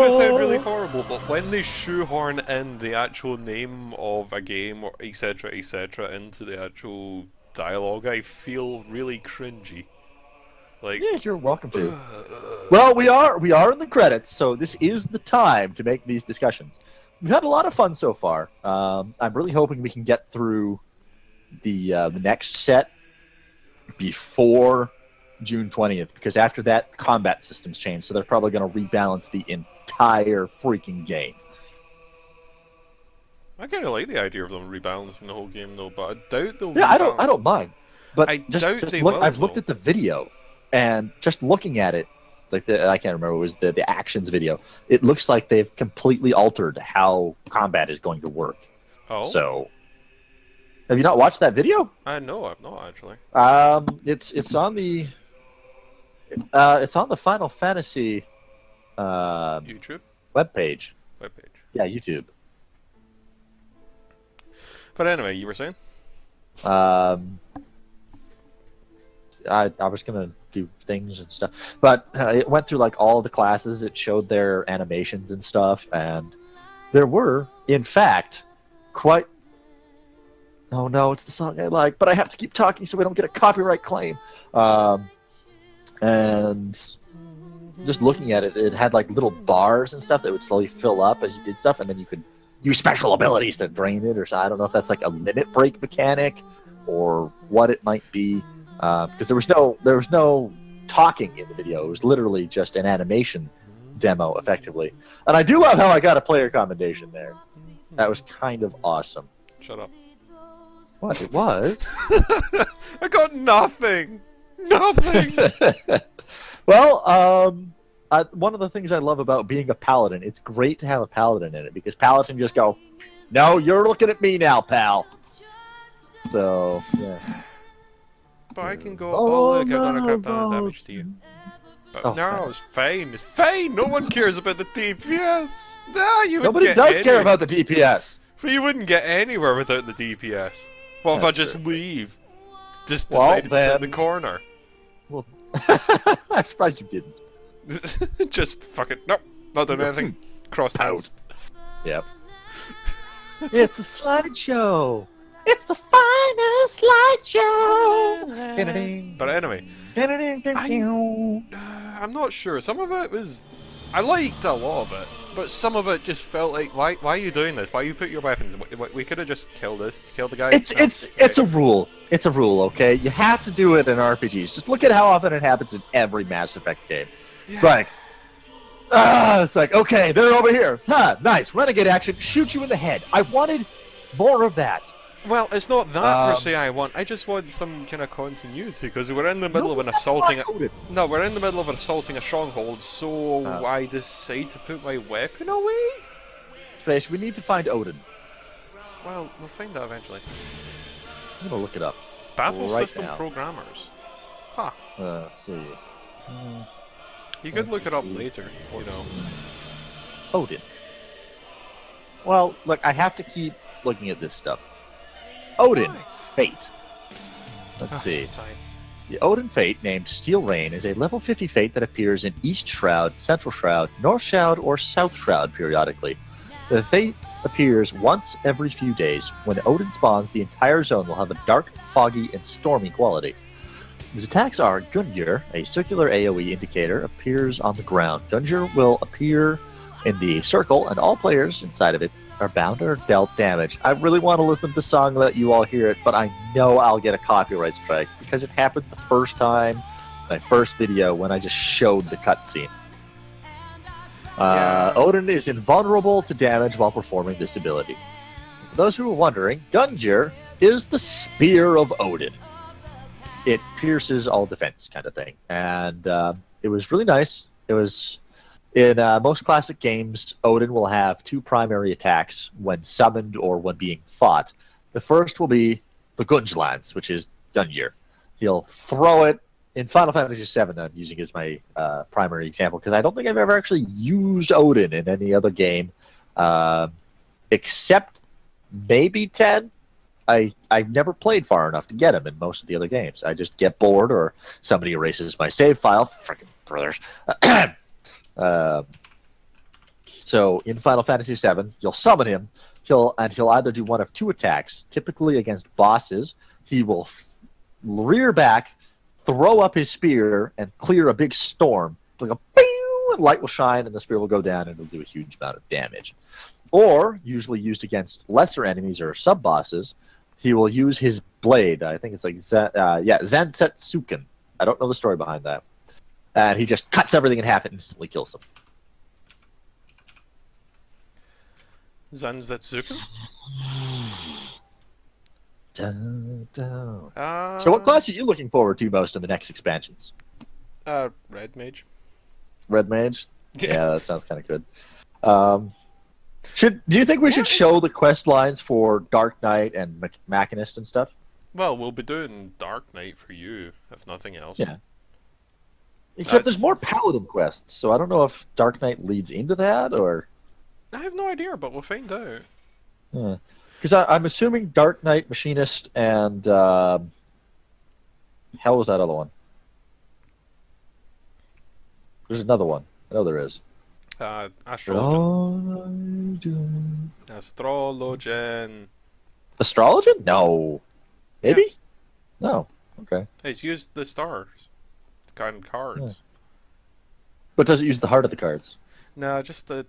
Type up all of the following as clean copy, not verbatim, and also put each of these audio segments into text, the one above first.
gonna sound really horrible, but when they shoehorn in the actual name of a game or etc. into the actual dialogue, I feel really cringy. Like, Yeah, you're welcome to. Well, we are in the credits, so this is the time to make these discussions. We've had a lot of fun so far. I'm really hoping we can get through the next set before June 20th, because after that, combat systems change, so they're probably going to rebalance the entire freaking game. I kind of like the idea of them rebalancing the whole game, though, but I doubt they'll. Yeah, I don't mind. But I doubt they look, will, I've looked though. at the video, and just looking at it, like I can't remember, it was the actions video. It looks like they've completely altered how combat is going to work. Oh. So, have you not watched that video? No, I've not actually. It's on the Final Fantasy YouTube webpage. webpage. Yeah, YouTube. But anyway, you were saying? I was gonna do things and stuff, but it went through like all the classes. It showed their animations and stuff, and there were, in fact, quite. Oh no, it's the song I like, but I have to keep talking so we don't get a copyright claim. And just looking at it, it had like little bars and stuff that would slowly fill up as you did stuff, and then you could use special abilities to drain it, or so. I don't know if that's like a limit break mechanic or what it might be, because there was no talking in the video. It was literally just an animation demo, effectively. And I do love how I got a player commendation there. That was kind of awesome. Shut up. What it was? I got nothing. Nothing. Well, one of the things I love about being a paladin, it's great to have a paladin in it, because paladin just go, no, you're looking at me now, pal. So, yeah. But I can go, oh look, I've done a crap ton of damage to you. But Oh, no, it's fine. It's fine. No one cares about the DPS. No, you Nobody get does care any- about the DPS. But you wouldn't get anywhere without the DPS. What if I That's just true. leave? Just Well, decided to sit in the then- corner. Well, I'm surprised you didn't. Just fucking nope, not doing anything. Crossed hands. Yep. It's a slideshow. It's the finest slideshow. But anyway, I'm not sure. Some of it was, I liked a lot of it, but some of it just felt like, why are you doing this? Why you put your weapons? We could have just killed the guy. It's a rule. It's a rule, okay? You have to do it in RPGs. Just look at how often it happens in every Mass Effect game. Yeah. It's like, okay, they're over here. Huh, nice. Renegade action. Shoot you in the head. I wanted more of that. Well, it's not that per se I want. I just want some kind of continuity, because we're in the middle of an assaulting. No, we're in the middle of an assaulting a stronghold, so I decide to put my weapon away. Space, we need to find Odin. Well, we'll find that eventually. I'm gonna look it up. Battle right system now. programmers. Huh. Let's see. You could look it up see. later, you know. Odin. Well, look, I have to keep looking at this stuff. Odin, Why? Fate. Let's see. Sorry. The Odin Fate, named Steel Rain, is a level 50 Fate that appears in East Shroud, Central Shroud, North Shroud, or South Shroud periodically. The Fate appears once every few days. When Odin spawns, the entire zone will have a dark, foggy, and stormy quality. His attacks are Gungnir, a circular AoE indicator, appears on the ground. Gungnir will appear in the circle, and all players inside of it are bound or dealt damage. I really want to listen to the song, let you all hear it, but I know I'll get a copyright strike because it happened the first time, my first video, when I just showed the cutscene. Odin is invulnerable to damage while performing this ability. For those who are wondering, Gungnir is the Spear of Odin. It pierces all defense, kind of thing, and it was really nice. It was in most classic games, Odin will have two primary attacks when summoned or when being fought. The first will be the Gunglans, which is Gungnir. He'll throw it. In Final Fantasy VII, I'm using as my primary example, because I don't think I've ever actually used Odin in any other game, except maybe 10. I've never played far enough to get him in most of the other games. I just get bored, or somebody erases my save file. Frickin' brothers. So in Final Fantasy VII, you'll summon him. He'll either do one of two attacks. Typically against bosses, he will rear back, throw up his spear, and clear a big storm. Like a pew, and light will shine, and the spear will go down, and it'll do a huge amount of damage. Or, usually used against lesser enemies or sub-bosses, he will use his blade. I think it's like Zansetsuken. I don't know the story behind that. And he just cuts everything in half and instantly kills them. Zanzetsuken? So what class are you looking forward to most in the next expansions? Red Mage. Red Mage? Yeah, that sounds kind of good. Do you think we should show the quest lines for Dark Knight and Machinist and stuff? Well, we'll be doing Dark Knight for you, if nothing else. Yeah. Except there's more Paladin quests, so I don't know if Dark Knight leads into that, or... I have no idea, but we'll find out. Because I'm assuming Dark Knight, Machinist, and... hell was that other one? There's another one. I know there is. Astrologian. Astrologian. Astrologian? No. Maybe? Yes. No. Okay. It's used the stars. It's kind of cards. Yeah. But does it use the heart of the cards? No, just the,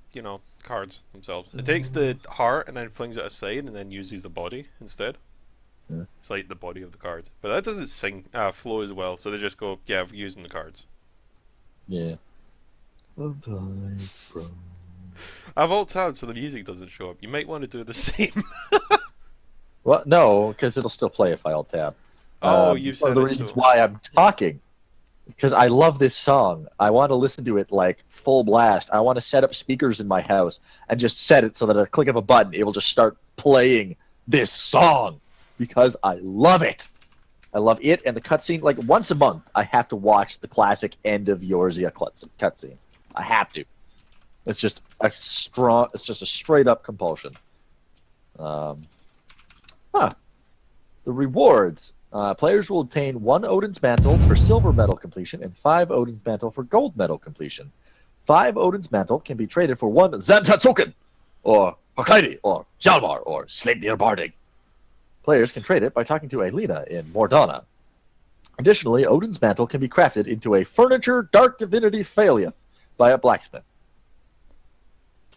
cards themselves. It takes the heart and then flings it aside and then uses the body instead. Yeah. It's like the body of the card. But that doesn't flow as well, so they just go, yeah, we're using the cards. Yeah. I've alt tabbed so the music doesn't show up. You might want to do the same. Well, no, because it'll still play if I alt tab. Oh, you've said one of the reasons why I'm talking. Because I love this song. I want to listen to it like full blast. I want to set up speakers in my house and just set it so that at a click of a button, it will just start playing this song. Because I love it. I love it and the cutscene. Like once a month, I have to watch the classic end of Eorzea cutscene. I have to. It's just a straight up compulsion. The rewards. Players will obtain 1 Odin's Mantle for silver medal completion and 5 Odin's Mantle for gold medal completion. 5 Odin's Mantle can be traded for 1 Zantetsuken, or Hokairi, or Hjalmar, or Sleipnir Bardig. Players can trade it by talking to Alina in Mordana. Additionally, Odin's Mantle can be crafted into a furniture dark divinity Phaliath by a blacksmith.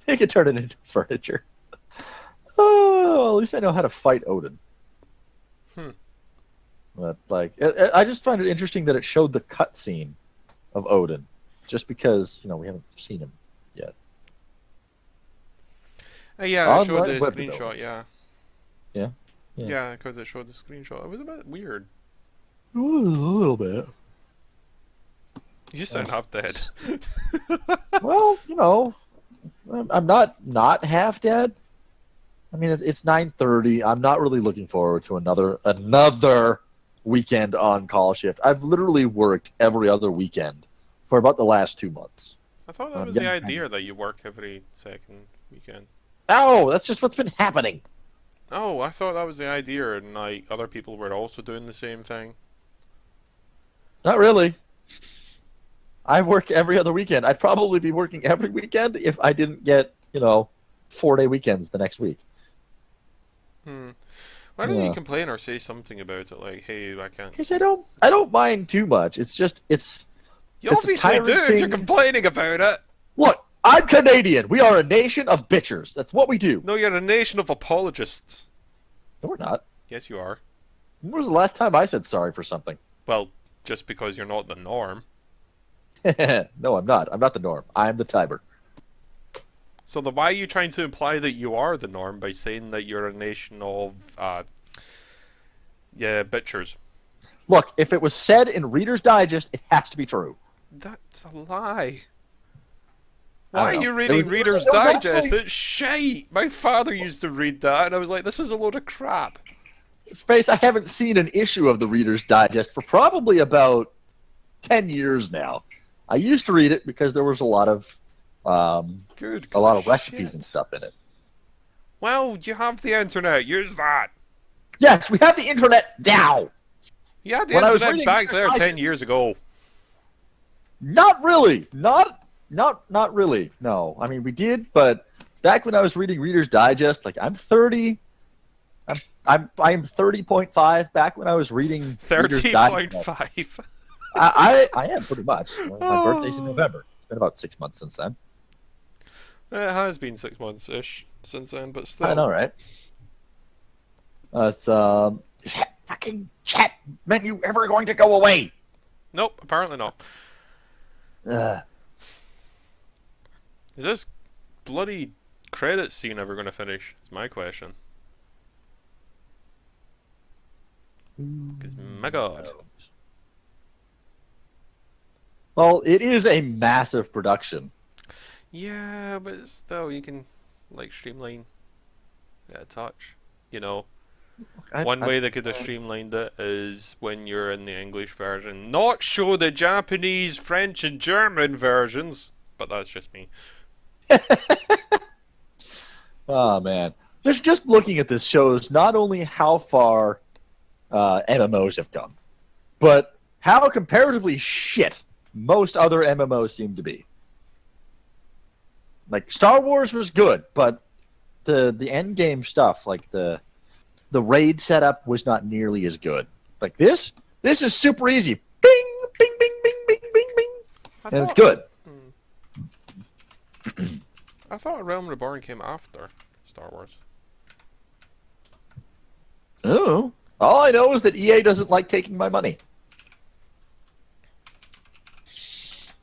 You can turn it into furniture. Oh, at least I know how to fight Odin. But I just find it interesting that it showed the cutscene of Odin, just because we haven't seen him yet. Yeah, I showed the web screenshot. developers. Yeah. Yeah. Yeah, because it showed the screenshot. It was a bit weird. A little bit. You just sound half dead. Well, I'm not half dead. I mean, it's 9:30. I'm not really looking forward to another weekend on call shift. I've literally worked every other weekend for about the last 2 months. I thought that was the idea that you work every second weekend. No, that's just what's been happening. Oh, I thought that was the idea, and other people were also doing the same thing. Not really. I work every other weekend. I'd probably be working every weekend if I didn't get, 4-day weekends the next week. Why don't you complain or say something about it, like, hey, I can't... Because I don't mind too much. It's just, You obviously do if you're complaining about it! Look, I'm Canadian. We are a nation of bitchers. That's what we do. No, you're a nation of apologists. No, we're not. Yes, you are. When was the last time I said sorry for something? Well, just because you're not the norm. No, I'm not. I'm not the norm. I'm the Tiber. So then why are you trying to imply that you are the norm by saying that you're a nation of, bitchers? Look, if it was said in Reader's Digest, it has to be true. That's a lie. Why are you It reading was Reader's actually- Digest? It's shite! My father used to read that, and I was like, this is a load of crap. Space, I haven't seen an issue of the Reader's Digest for probably about 10 years now. I used to read it because there was a lot of recipes and stuff in it. Well, you have the internet. Use that. Yes, we have the internet now. You had the When I was internet reading back there Reader's 10 years ago. Not really. Not Not really. No, I mean we did, but back when I was reading Reader's Digest, like I'm 30. I'm 30.5. Back when I was reading Reader's Digest, 30.5. I am pretty much. My birthday's in Oh. November. It's been about 6 months since then. It has been 6 months-ish since then, but still. I know, right? Is that fucking chat menu ever going to go away? Nope, apparently not. Uh, Is this bloody credit scene ever going to finish? Is my question. Because, my god. well, it is a massive production. Yeah, but still, you can, like, streamline it a touch. You know, one way they could have streamlined it is when you're in the English version, not show the Japanese, French, and German versions. But that's just me. Oh man, just looking at this shows not only how far MMOs have come, but how comparatively shit most other MMOs seem to be. Like Star Wars was good, but the end game stuff, like the raid setup, was not nearly as good. Like this is super easy. Bing, bing, bing, bing, bing, bing, bing, and it's good. I thought Realm Reborn came after Star Wars. Oh, all I know is that EA doesn't like taking my money.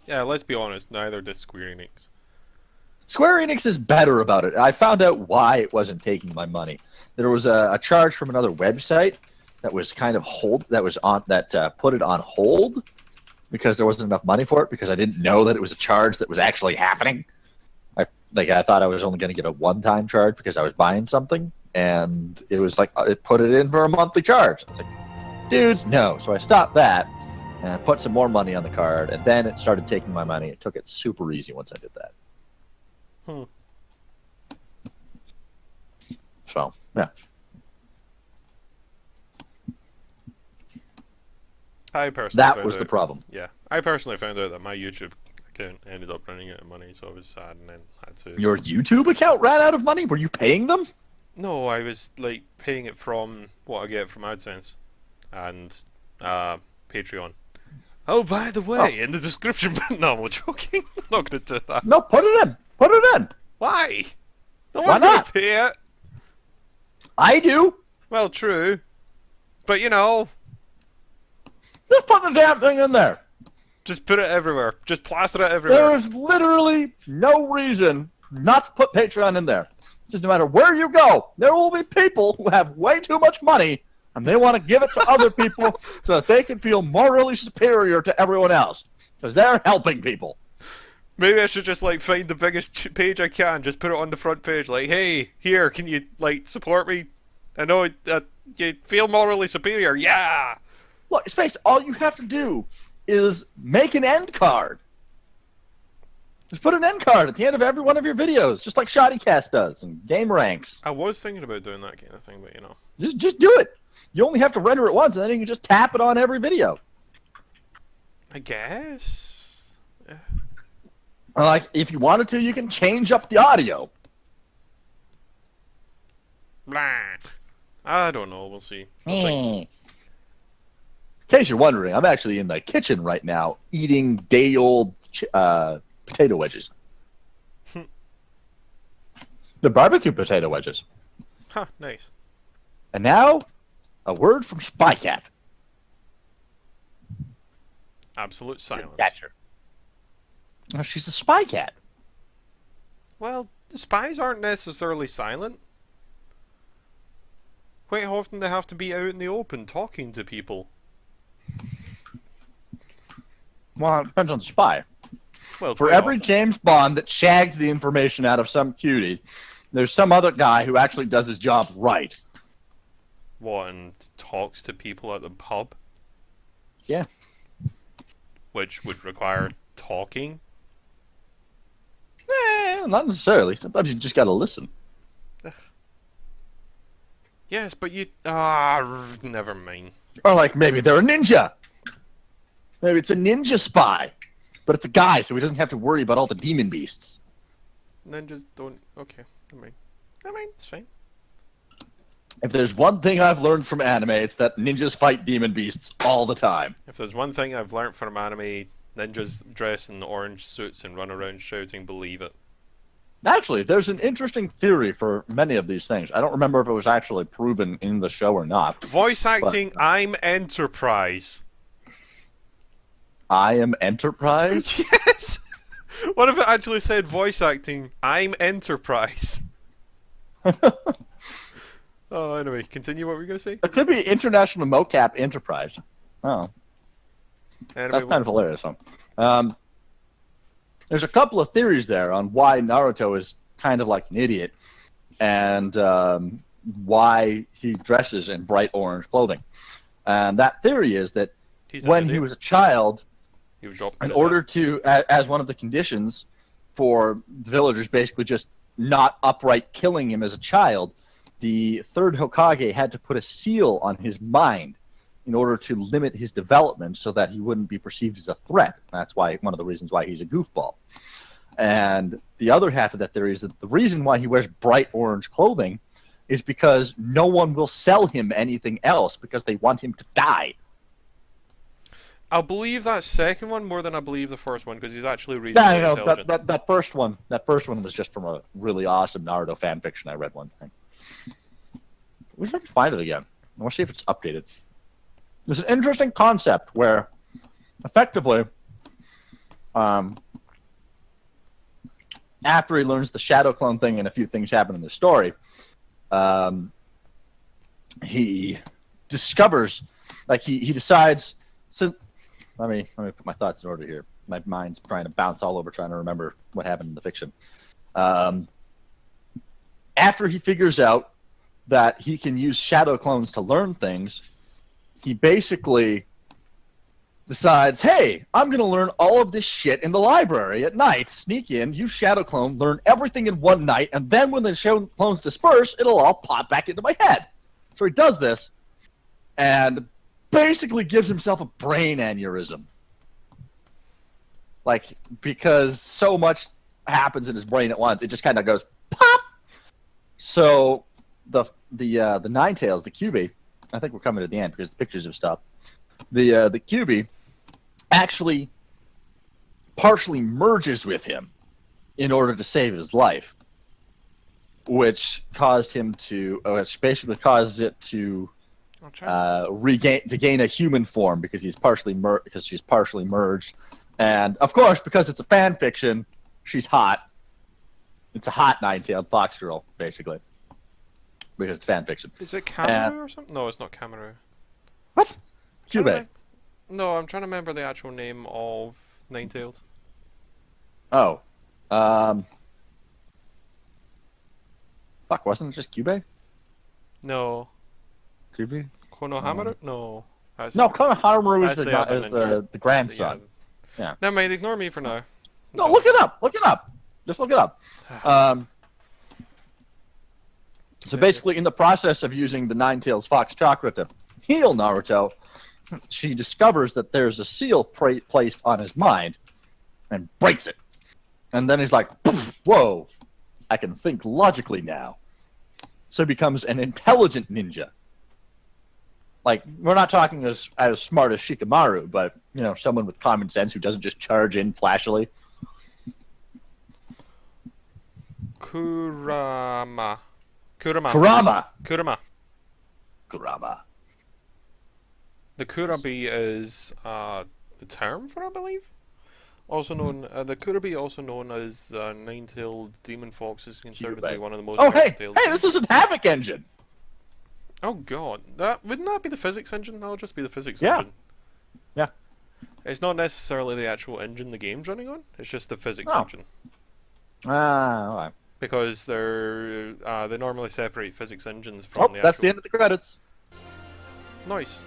Yeah, let's be honest, neither did Square Enix. Square Enix is better about it. I found out why it wasn't taking my money. There was a charge from another website that was kind of put it on hold because there wasn't enough money for it, because I didn't know that it was a charge that was actually happening. I thought I was only going to get a one-time charge because I was buying something, and it was like it put it in for a monthly charge. It's like, dudes, no. So I stopped that and I put some more money on the card, and then it started taking my money. It took it super easy once I did that. So, yeah. I personally That found was the out- problem. Yeah, I personally found out that my YouTube account ended up running out of money, so I was sad and then had to. Your YouTube account ran out of money? Were you paying them? No, I was like paying it from what I get from AdSense and Patreon. Oh, by the way, in the description. No, I'm joking. I'm not gonna do that. No, put it in. Put it in. Why? No Why one's gonna not? pay it. I do. Well, true, but you know, Just put the damn thing in there. just put it everywhere. Just plaster it everywhere. There is literally no reason not to put Patreon in there. Just no matter where you go, there will be people who have way too much money, and they want to give it to other people so that they can feel morally superior to everyone else, because they're helping people. Maybe I should just like find the biggest page I can, just put it on the front page, like, hey, here, can you like support me? I know you feel morally superior, yeah. Look, Space, all you have to do is make an end card. Just put an end card at the end of every one of your videos, just like Shoddycast does and Game Ranks. I was thinking about doing that kind of thing, but you know. Just do it. You only have to render it once, and then you can just tap it on every video. I guess. Like, if you wanted to, you can change up the audio. Blah. I don't know. We'll see. In case you're wondering, I'm actually in the kitchen right now eating day-old potato wedges. The barbecue potato wedges. Huh, nice. And now, a word from Spycat. Absolute silence. Catcher. Oh, she's a spy cat. Well, the spies aren't necessarily silent. Quite often they have to be out in the open talking to people. Well, it depends on the spy. Well, For quite every often. James Bond that shags the information out of some cutie, there's some other guy who actually does his job right. What, and talks to people at the pub? Yeah. Which would require talking? Not necessarily. Sometimes you just gotta listen. Yes, but you... never mind. Or like maybe they're a ninja. Maybe it's a ninja spy. but it's a guy, so he doesn't have to worry about all the demon beasts. Ninjas don't. Okay, never mind. Never mind. It's fine. If there's one thing I've learned from anime, it's that ninjas fight demon beasts all the time. If there's one thing I've learnt from anime, ninjas dress in orange suits and run around shouting, "Believe it." Actually, there's an interesting theory for many of these things. I don't remember if it was actually proven in the show or not. Voice acting, I'm Enterprise. I am Enterprise? Yes! What if it actually said voice acting, I'm Enterprise? Oh, anyway, continue what were you going to say? It could be International Mocap Enterprise. Oh. Anyway, That's kind of hilarious, huh? There's a couple of theories there on why Naruto is kind of like an idiot and why he dresses in bright orange clothing. And that theory is that when he was a child, in order to, as one of the conditions for the villagers basically just not outright killing him as a child, the third Hokage had to put a seal on his mind in order to limit his development so that he wouldn't be perceived as a threat. That's why one of the reasons why he's a goofball. And the other half of that theory is that the reason why he wears bright orange clothing is because no one will sell him anything else because they want him to die. I'll believe that second one more than I believe the first one because he's actually reasonably intelligent. That first one was just from a really awesome Naruto fan fiction I read one time. We should find it again. I want to see if it's updated. There's an interesting concept where, effectively, after he learns the shadow clone thing and a few things happen in the story, he discovers, like he decides. So, let me put my thoughts in order here. My mind's trying to bounce all over, trying to remember what happened in the fiction. After he figures out that he can use shadow clones to learn things, he basically decides, hey, I'm going to learn all of this shit in the library at night, sneak in, use shadow clone, learn everything in one night, and then when the shadow clones disperse, it'll all pop back into my head. So he does this, and basically gives himself a brain aneurysm. Like, because so much happens in his brain at once, it just kind of goes pop. So the Ninetales, the QB, I think we're coming to the end because the pictures have stopped. The QB actually partially merges with him in order to save his life, which caused him to, which basically causes it to gain a human form because she's partially merged, and of course because it's a fan fiction, she's hot. It's a hot nine-tailed fox girl, basically. Because it's fan fiction. Is it Cameru or something? No, it's not Cameru. What? Cube? No, I'm trying to remember the actual name of Ninetales. Oh. Fuck, wasn't it just Cube? No. Cube? Konohamaru? No. No, Konohamaru is the grandson. Yeah. Never mind, ignore me for now. No, look it up! Look it up! Just look it up. So basically, in the process of using the Ninetales Fox Chakra to heal Naruto, she discovers that there's a seal placed on his mind and breaks it. And then he's like, whoa, I can think logically now. So he becomes an intelligent ninja. Like, we're not talking as smart as Shikamaru, but, you know, someone with common sense who doesn't just charge in flashily. Kurama. The Kurabi is the term for it, I believe. Also known, the Kurabi, also known as the nine-tailed demon fox, is considered to be one of the most. Oh, hey, this is a Havoc engine. Oh god, wouldn't that be the physics engine? That'll just be the physics engine. Yeah. It's not necessarily the actual engine the game's running on. It's just the physics engine. Alright. Because they normally separate physics engines from the actual... that's the end of the credits. Nice.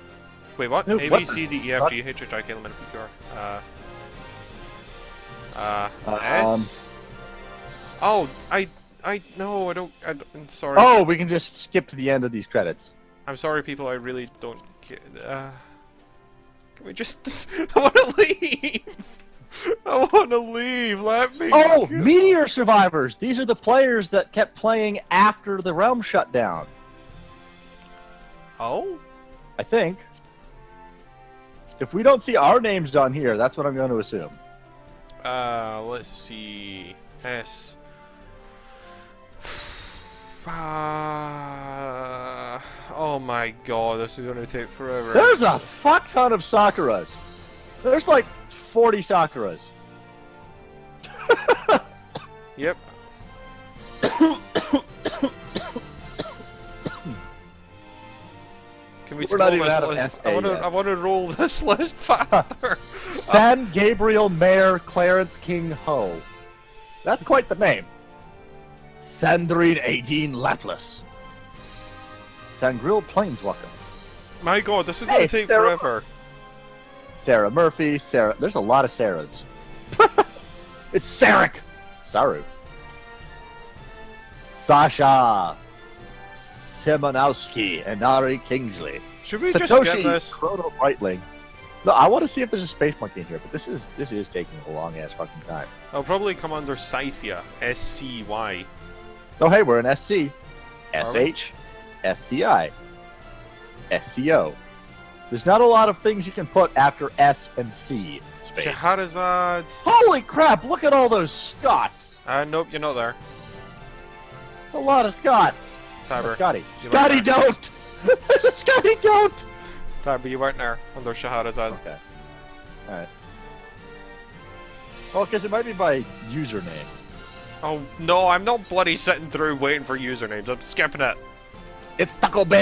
Wait, what? No, A, B, C, D, E, F, G, H, I, K, L, M, N, P, Q, R. S? Oh, no, I don't, I'm sorry. Oh, we can just skip to the end of these credits. I'm sorry, people, I really don't get, can we just, I want to leave! I want to leave. Let me. Oh, go. Meteor Survivors! These are the players that kept playing after the realm shut down. Oh. I think. If we don't see our names down here, that's what I'm going to assume. Let's see. S. Oh my god, this is gonna take forever. There's a fuck ton of Sakuras. There's like 40 Sakuras. Yep. Can we We're not scroll even this out of list? SA yet. I want to roll this list faster. San Gabriel Mayor Clarence King Ho. That's quite the name. Sandrine 18 Lapless. Sangril Planeswalker. My god, this is Hey, gonna take Sarah. forever. Sarah Murphy, Sarah. There's a lot of Sarahs. It's Sarek! Saru. Sasha. Simonowski and Ari Kingsley. Should we just skip this? Chrono Brightling. No, I want to see if there's a space monkey in here, but this is taking a long ass fucking time. I'll probably come under Scythia. SCY. Oh hey, we're in SC. Are we? SH. SCI. SCO. There's not a lot of things you can put after S and C space. Scheherazade. Holy crap, look at all those Scots! Nope, you're not there. It's a lot of Scots. Tiber. Scotty. You Scotty, weren't there. don't! Scotty, don't! Tiber, you weren't there. Under Scheherazade. Okay. Alright. Well, because it might be by username. Oh, no, I'm not bloody sitting through waiting for usernames. I'm skipping it. It's Taco Bell!